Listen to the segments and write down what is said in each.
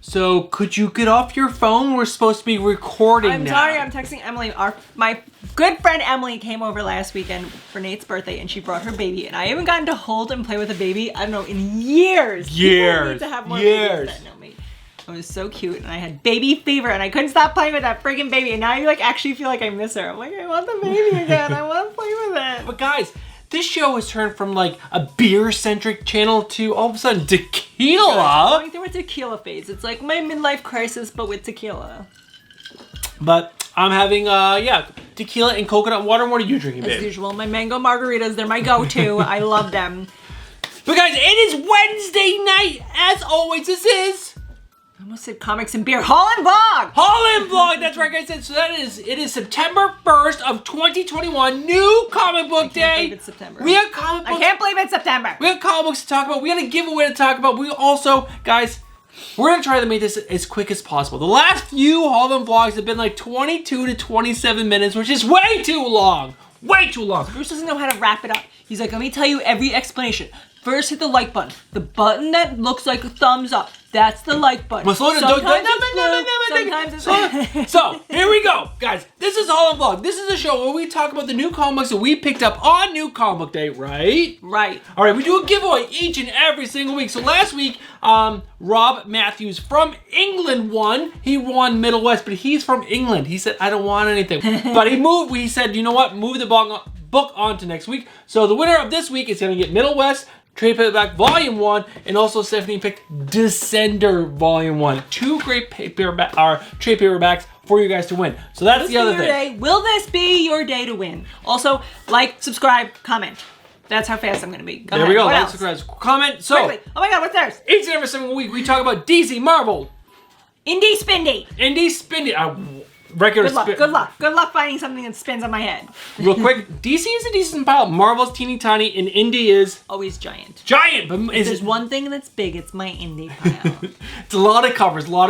So could you get off your phone? We're supposed to be recording now. I'm sorry, I'm texting Emily. My good friend Emily came over last weekend for Nate's birthday and she brought her baby. And I haven't gotten to hold and play with a baby, I don't know, in years. People need to have more babies that know me. It was so cute and I had baby fever and I couldn't stop playing with that friggin' baby. And now I like actually feel like I miss her. I'm like, I want the baby again. I want to play with it. But guys, this show has turned from like a beer-centric channel to all of a sudden tequila. I'm going through a tequila phase. It's like my midlife crisis, but with tequila. But I'm having, tequila and coconut water. What are you drinking, babe? As usual, my mango margaritas, they're my go-to. I love them. But guys, it is Wednesday night. As always, this is... I almost said comics and beer. Haul and Vlog! Haul and Vlog, that's right, guys. So it is September 1st of 2021, new comic book day. I can't believe it's September. We have comic books. I can't believe it's September. We have comic books to talk about. We got a giveaway to talk about. We also, guys, we're going to try to make this as quick as possible. The last few Haul and Vlogs have been like 22 to 27 minutes, which is way too long. Way too long. Bruce doesn't know how to wrap it up. He's like, let me tell you every explanation. First, hit the like button. The button that looks like a thumbs up. That's the like button. Well, so, here we go. Guys, this is Haul and Vlog. This is a show where we talk about the new comic books that we picked up on New Comic Book Day, right? Right. All right, we do a giveaway each and every single week. So last week, Rob Matthews from England won. He won Middle West, but he's from England. He said, I don't want anything. But he said, you know what? Move the book on to next week. So the winner of this week is going to get Middle West, Trade Paperback Volume 1, and also Stephanie picked Decesender Volume 1. Two great trade paperbacks for you guys to win. So that's the other thing. Will this be your day to win? Also, like, subscribe, comment. That's how fast I'm going to be. There we go. Like, subscribe, comment. So, quickly. Oh my God, what's theirs? Each and every single week, we talk about DC, Marvel. Indie Spindy. Good luck finding something that spins on my head. Real quick, DC is a decent pile. Marvel's teeny tiny, and Indie is always giant. But if there's one thing that's big, it's my Indie pile. It's a lot of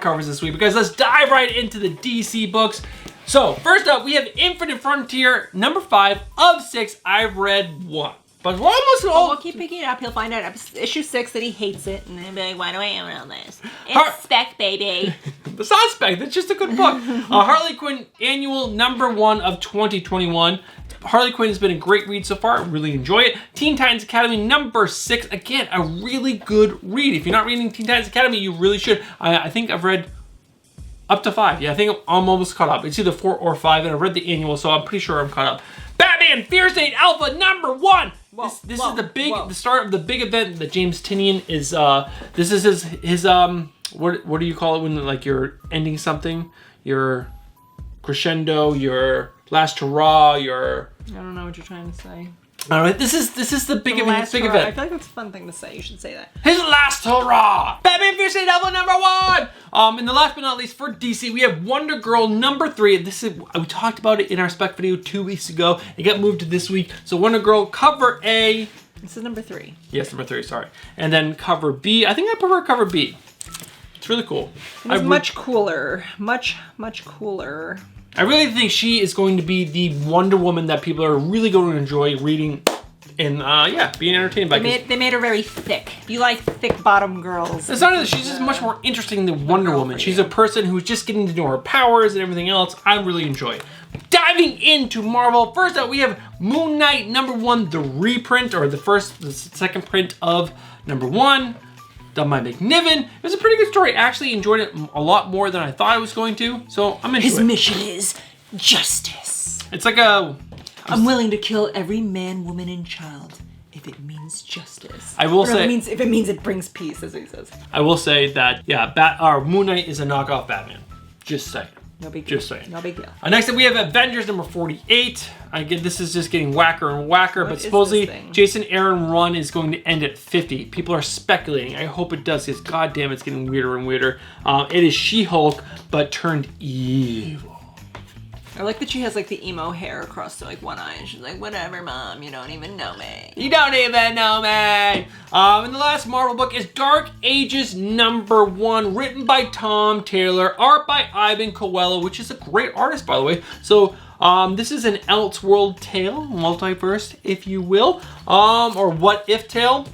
covers this week. Because let's dive right into the DC books. So first up, we have Infinite Frontier, number 5 of 6. I've read 1. But we're almost all... We'll keep picking it up. He'll find out issue 6 that he hates it, and then be like, why do I own all this? It's Spec, baby. It's not Spec. It's just a good book. Harley Quinn Annual number 1 of 2021. Harley Quinn has been a great read so far. I really enjoy it. Teen Titans Academy number 6. Again, a really good read. If you're not reading Teen Titans Academy, you really should. I think I've read up to 5. Yeah, I think I'm almost caught up. It's either 4 or 5, and I've read the annual, so I'm pretty sure I'm caught up. Batman Fear State Alpha number 1. This is the start of the big event that James Tynion is. This is his what do you call it when like you're ending something? Your crescendo, your last hurrah, your. I don't know what you're trying to say. All right, this is the big event. I feel like that's a fun thing to say. You should say that. His last hurrah! Batman Fear State Alpha number 1. And the last but not least for DC, we have Wonder Girl number 3. We talked about it in our spec video 2 weeks ago. It got moved to this week. So Wonder Girl cover A. This is number 3. Yes, number 3. Sorry. And then cover B. I think I prefer cover B. It's really cool. It's much cooler. Much cooler. I really think she is going to be the Wonder Woman that people are really going to enjoy reading and, being entertained by. They made her very thick. If you like thick bottom girls. It's not that she's just much more interesting than Wonder Woman. She's a person who's just getting to know her powers and everything else. I really enjoy it. Diving into Marvel, first up we have Moon Knight number 1, the reprint, or the second print of number 1. Done by McNiven. It was a pretty good story. I actually enjoyed it a lot more than I thought I was going to, so I'm into it. His mission is justice. It's like a... I'm willing to kill every man, woman, and child if it means justice. I will say... if it means it brings peace, as he says. I will say that, Moon Knight is a knockoff Batman. Just saying. No big deal. Just saying. No big deal. Next up, we have Avengers number 48. Again, this is just getting whacker and whacker, but supposedly Jason Aaron run is going to end at 50. People are speculating. I hope it does, because goddamn, it's getting weirder and weirder. It is She-Hulk, but turned evil. I like that she has like the emo hair across to like one eye, and she's like, whatever, mom, you don't even know me. You don't even know me. And the last Marvel book is Dark Ages number 1, written by Tom Taylor, art by Ivan Coelho, which is a great artist, by the way. So this is an Elseworld tale, multiverse, if you will, or what if tale.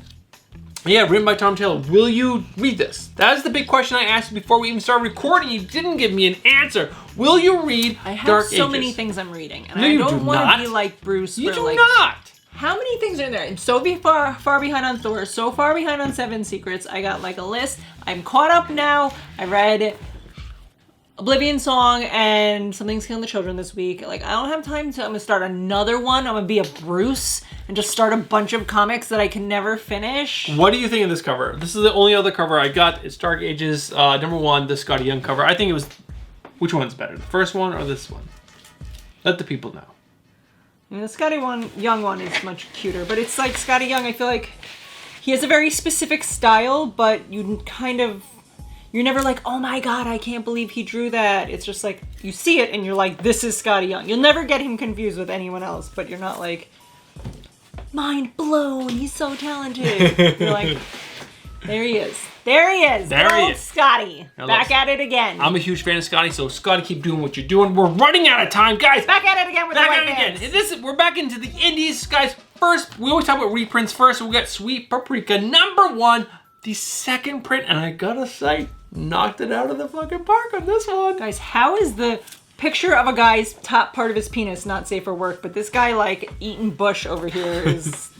Yeah, written by Tom Taylor. Will you read this? That is the big question I asked you before we even started recording. You didn't give me an answer. Will you read I have Dark so Ages? many things I'm reading, and No, I you don't do want not. to be like Bruce. You where, do like, not. How many things are in there? I'm so far behind on Thor, so far behind on Seven Secrets. I got like a list. I'm caught up now. I read Oblivion Song and Something's Killing the Children this week. Like, I don't have time to. I'm gonna start another one. I'm gonna be a Bruce and just start a bunch of comics that I can never finish. What do you think of this cover? This is the only other cover I got. It's Dark Ages #1, the Scotty Young cover. I think it was. Which one's better, the first one or this one? Let the people know. I mean, the Scotty Young one is much cuter, but it's like Scotty Young. I feel like he has a very specific style, but you're never like, oh my god, I can't believe he drew that. It's just like, you see it and you're like, this is Scotty Young. You'll never get him confused with anyone else, but you're not like, mind blown, he's so talented. You're like, there he is. There he is. There he is. Scotty. Back at it again. I'm a huge fan of Scotty, so Scotty, keep doing what you're doing. We're running out of time, guys. Back at it again with the white pants. We're back into the indies, guys. First, we always talk about reprints first. We got Sweet Paprika #1, the second print, and I gotta say, knocked it out of the fucking park on this one. Guys, how is the picture of a guy's top part of his penis not safe for work, but this guy like eating bush over here is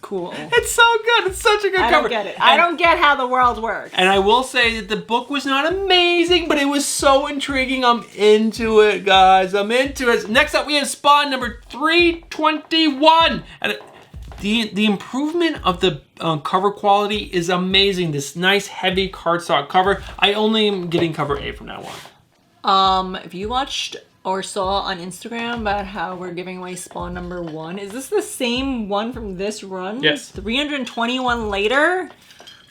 cool. It's so good. It's such a good cover. I don't get it. I don't get how the world works. And I will say that the book was not amazing, but it was so intriguing. I'm into it, guys. I'm into it. Next up, we have Spawn #321. And the improvement of the cover quality is amazing. This nice, heavy cardstock cover. I only am getting cover A from now on. If you watched or saw on Instagram about how we're giving away Spawn #1, is this the same one from this run? Yes. 321 later?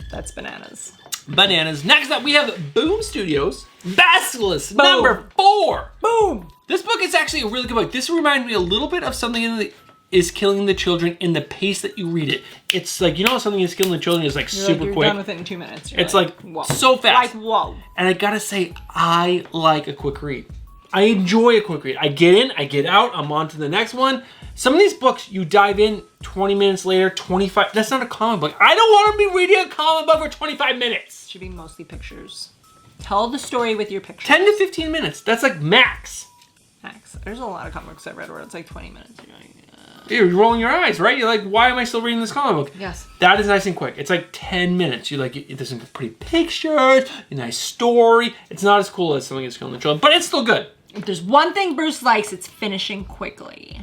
That's bananas. Bananas. Next up, we have Boom Studios, Basilisk Boom. #4. Boom! This book is actually a really good book. This reminds me a little bit of Something is Killing the Children in the pace that you read it. It's like, you know, Something is Killing the Children is like super you're quick. Done with it in 2 minutes. It's like whoa. so fast. Like, whoa. And I gotta say, I like a quick read. I enjoy a quick read. I get in, I get out, I'm on to the next one. Some of these books, you dive in 20 minutes later, 25. That's not a comic book. I don't want to be reading a comic book for 25 minutes. It should be mostly pictures. Tell the story with your pictures. 10 to 15 minutes. That's like max. Max. There's a lot of comic books I've read where it's like 20 minutes. You're like, You're rolling your eyes, right? You're like, why am I still reading this comic book? yes. That is nice and quick. It's like 10 minutes. You like, there's some pretty pictures, a nice story. It's not as cool as Something is Killing the Children, but it's still good. If there's one thing Bruce likes, it's finishing quickly.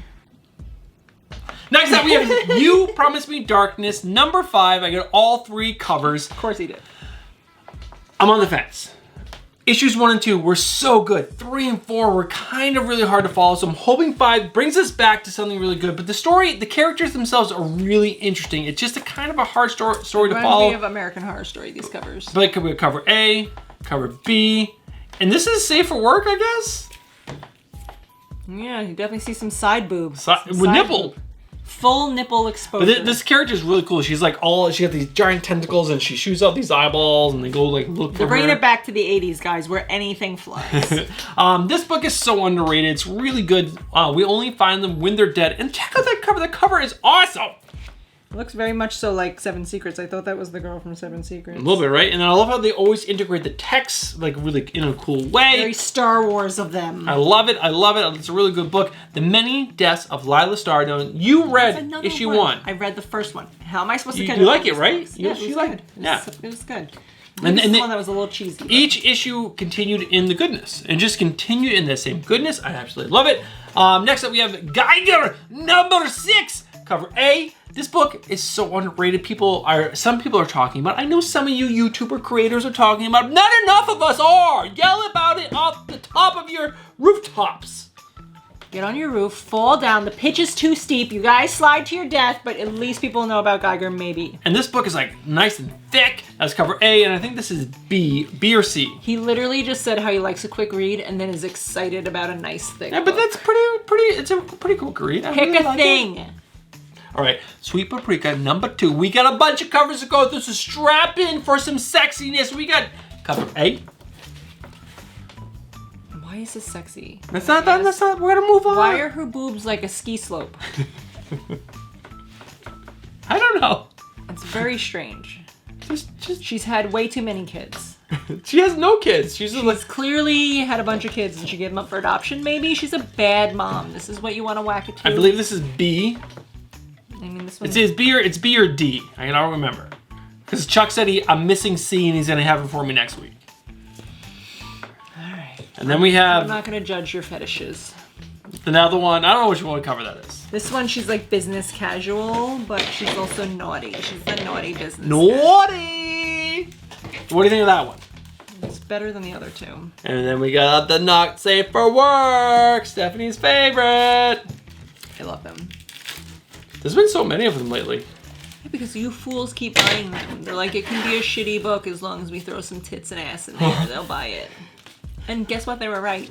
Next up, we have You Promised Me Darkness #5. I got all 3 covers. Of course he did. I'm on the fence. Issues 1 and 2 were so good. 3 and 4 were kind of really hard to follow, so I'm hoping 5 brings us back to something really good. But the story, the characters themselves are really interesting. It's just a kind of a hard story to follow. We have American Horror Story, these covers. But like, we have cover A, cover B, and this is safe for work, I guess? Yeah, you definitely see some side boobs. With nipple. Full nipple exposure. But this character is really cool. She's like she got these giant tentacles and she shoots out these eyeballs and they go like look for They're bringing her. it back to the 80s, guys, where anything flies. This book is so underrated. It's really good. We only find them when they're dead. And check out that cover. The cover is awesome. It looks very much so like Seven Secrets. I thought that was the girl from Seven Secrets. A little bit, right? And I love how they always integrate the text like really in a cool way. Very Star Wars of them. I love it. I love it. It's a really good book. The Many Deaths of Lila Starstone. You read issue 1. I read the first one. How am I supposed to You like it, right? Yeah, it was good. Yeah. It was good. And the one that was a little cheesy. Each issue continued in the goodness and just continued in the same goodness. I absolutely love it. Next up, we have Geiger #6, cover A. This book is so underrated. Some people are talking about it. I know some of you YouTuber creators are talking about it. Not enough of us are. Yell about it off the top of your rooftops. Get on your roof, fall down. The pitch is too steep. You guys slide to your death, but at least people know about Geiger, maybe. And this book is like nice and thick. That's cover A, and I think this is B or C. He literally just said how he likes a quick read and then is excited about a nice thing. Yeah, but that's pretty. It's a pretty quick read. I Pick really a like thing. It. All right, Sweet Paprika #2. We got a bunch of covers to go through, so strap in for some sexiness. We got cover A. Why is this sexy? That's not. We're gonna move on. Why are her boobs like a ski slope? I don't know. It's very strange. She's had way too many kids. She has no kids. She's clearly had a bunch of kids and she gave them up for adoption. Maybe she's a bad mom. This is what you want to whack it to. I believe this is B. I mean, this one. It's B or D. I don't remember. Because Chuck said I'm missing C and he's gonna have it for me next week. All right. And then we have. I'm not gonna judge your fetishes. Another one. I don't know which one cover that is. This one, she's like business casual, but she's also naughty. She's a naughty business. Naughty. What do you think of that one? It's better than the other two. And then we got the Not Safe for Work, Stephanie's favorite. I love them. There's been so many of them lately. Yeah, because you fools keep buying them. They're like, it can be a shitty book as long as we throw some tits and ass in there. They'll buy it. And guess what? They were right.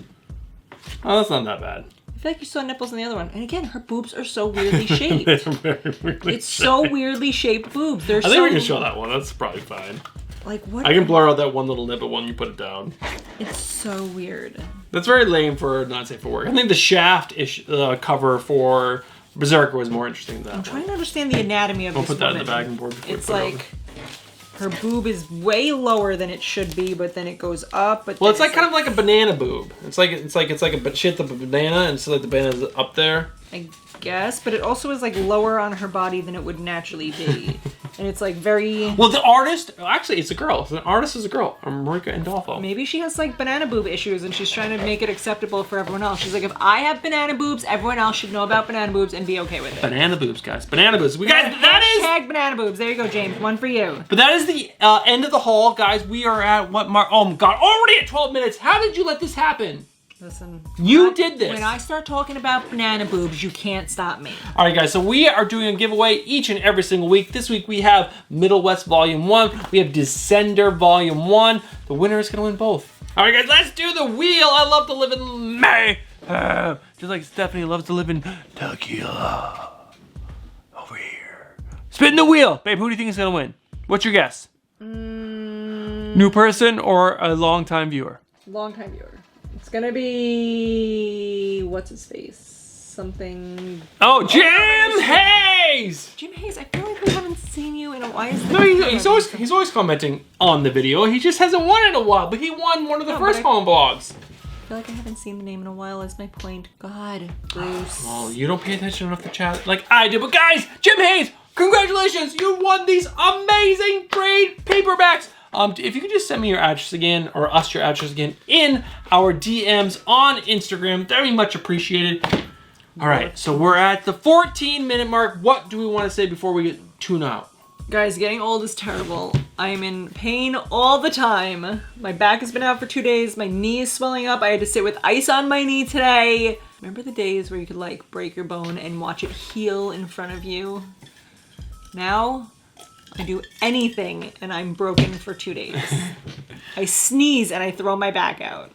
Oh, that's not that bad. I feel like you saw nipples in the other one. And again, her boobs are so weirdly shaped. They're very weirdly It's so weirdly shaped boobs. I think we can show that one. That's probably fine. Like what? I can blur out that one little nipple when you put it down. It's so weird. That's very lame for Not Safe for Work. I think the Shaft cover for Berserker was more interesting than that. I'm trying to understand the anatomy of I'll this put that woman. in the bagging board. It's like her boob is way lower than it should be, but then it goes up. But well, it's like kind of like a banana boob. It's like a shape of a banana, and so like the banana's up there. I guess, but it also is like lower on her body than it would naturally be, and it's like very. Well, the artist actually it's a girl. The artist is a girl, Marika Andolfo. Maybe she has like banana boob issues, and she's trying to make it acceptable for everyone else. She's like, if I have banana boobs, everyone else should know about banana boobs and be okay with it. Banana boobs, guys. Banana boobs. That is banana boobs. There you go, James. One for you. But that is the end of the haul, guys. We are at what mark? Oh my God, already at 12 minutes. How did you let this happen? Listen, you did this. When I start talking about banana boobs, you can't stop me. All right, guys. So we are doing a giveaway each and every single week. This week we have Middle West Volume 1. We have Decesender Volume 1. The winner is going to win both. All right, guys. Let's do the wheel. I love to live in May. Just like Stephanie loves to live in tequila. Over here. Spin the wheel. Babe, who do you think is going to win? What's your guess? New person or a long-time viewer? Long-time viewer. It's gonna be what's his face? Something. Oh, Jim Hayes! Jim Hayes, I feel like we haven't seen you in a while. No, he's always commenting on the video. He just hasn't won in a while, but he won one of the first home blogs. I feel like I haven't seen the name in a while. Is my point? God, Bruce. Well, you don't pay attention enough to chat like I do. But guys, Jim Hayes, congratulations! You won these amazing trade paperbacks. If you could just send me your address again, or us your address again, in our DMs on Instagram, that'd be much appreciated. All right, so we're at the 14-minute mark. What do we want to say before we tune out? Guys, getting old is terrible. I am in pain all the time. My back has been out for 2 days. My knee is swelling up. I had to sit with ice on my knee today. Remember the days where you could like break your bone and watch it heal in front of you? Now, I do anything and I'm broken for 2 days. I sneeze and I throw my back out.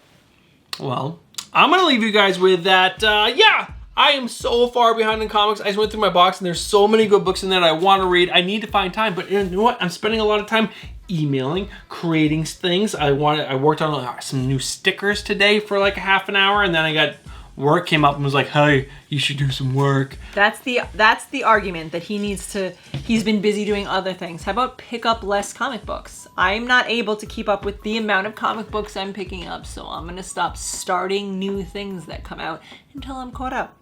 Well, I'm gonna leave you guys with that. Yeah, I am so far behind in comics. I just went through my box and there's so many good books in there that I want to read. I need to find time, but you know what? I'm spending a lot of time emailing, creating things. I worked on some new stickers today for like a half an hour, and then I got work came up and was like, hey, you should do some work. That's the argument that he's been busy doing other things. How about pick up less comic books? I'm not able to keep up with the amount of comic books I'm picking up, so I'm gonna stop starting new things that come out until I'm caught up.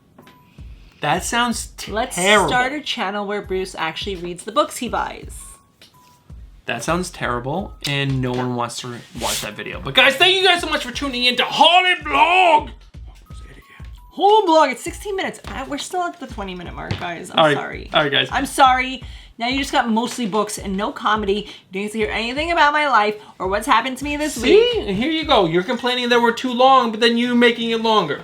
That sounds terrible. Let's start a channel where Bruce actually reads the books he buys. That sounds terrible, and no one wants to watch that video. But guys, thank you guys so much for tuning in to Haunted Blog. Whole blog, it's 16 minutes. We're still at the 20-minute mark, guys. I'm sorry. All right, guys. I'm sorry. Now you just got mostly books and no comedy. You don't get to hear anything about my life or what's happened to me this week. See? And here you go. You're complaining that we're too long, but then you making it longer.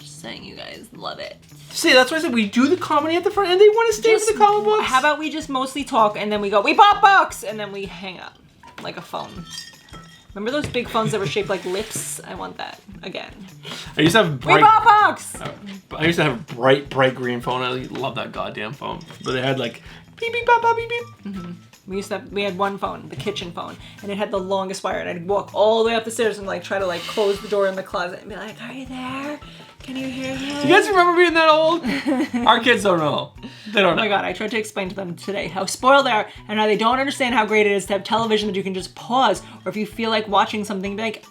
Just saying you guys love it. See, that's why I said we do the comedy at the front, and they want to stay for the comic books. How about we just mostly talk, and then we go, we bought books, and then we hang up like a phone. Remember those big phones that were shaped like lips? I want that again. I used to have we bought books! I used to have a bright green phone. I love that goddamn phone. But they had like beep beep bop bop beep beep. We had one phone, the kitchen phone, and it had the longest wire, and I'd walk all the way up the stairs and like try to like close the door in the closet and be like, "Are you there? Can you hear me?" Do you guys remember being that old? Our kids don't know. They don't know. Oh my god, I tried to explain to them today how spoiled they are and how they don't understand how great it is to have television that you can just pause, or if you feel like watching something, be like,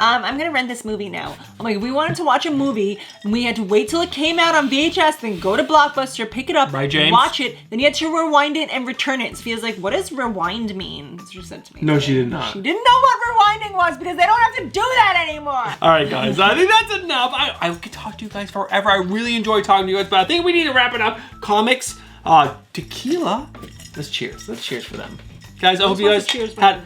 I'm gonna rent this movie now. I'm like, if we wanted to watch a movie and we had to wait till it came out on VHS, then go to Blockbuster, pick it up, right, James? Watch it, then you had to rewind it and return it. Sophia's like, what does rewind mean? She said to me. No, she did not. She didn't know what rewinding was because they don't have to do that anymore. All right, guys, I think that's enough. I could talk to you guys forever. I really enjoy talking to you guys, but I think we need to wrap it up. Comics, tequila. Let's cheers. Let's cheers for them. Guys, I hope you guys had.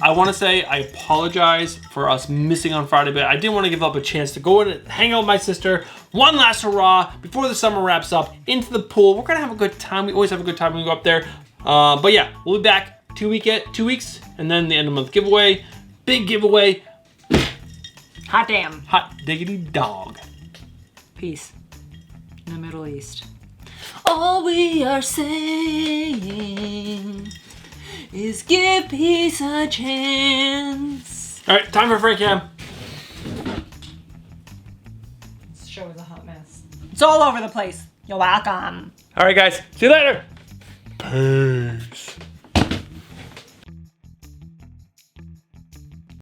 I want to say I apologize for us missing on Friday, but I didn't want to give up a chance to go in and hang out with my sister. One last hurrah before the summer wraps up. Into the pool. We're gonna have a good time. We always have a good time when we go up there. But yeah, we'll be back 2 weeks, and then the end of the month giveaway. Big giveaway. Hot damn. Hot diggity dog. Peace in the Middle East. All we are saying is give peace a chance. All right, time for Frank Cam. This show is a hot mess. It's all over the place. You're welcome. All right, guys. See you later. Peace.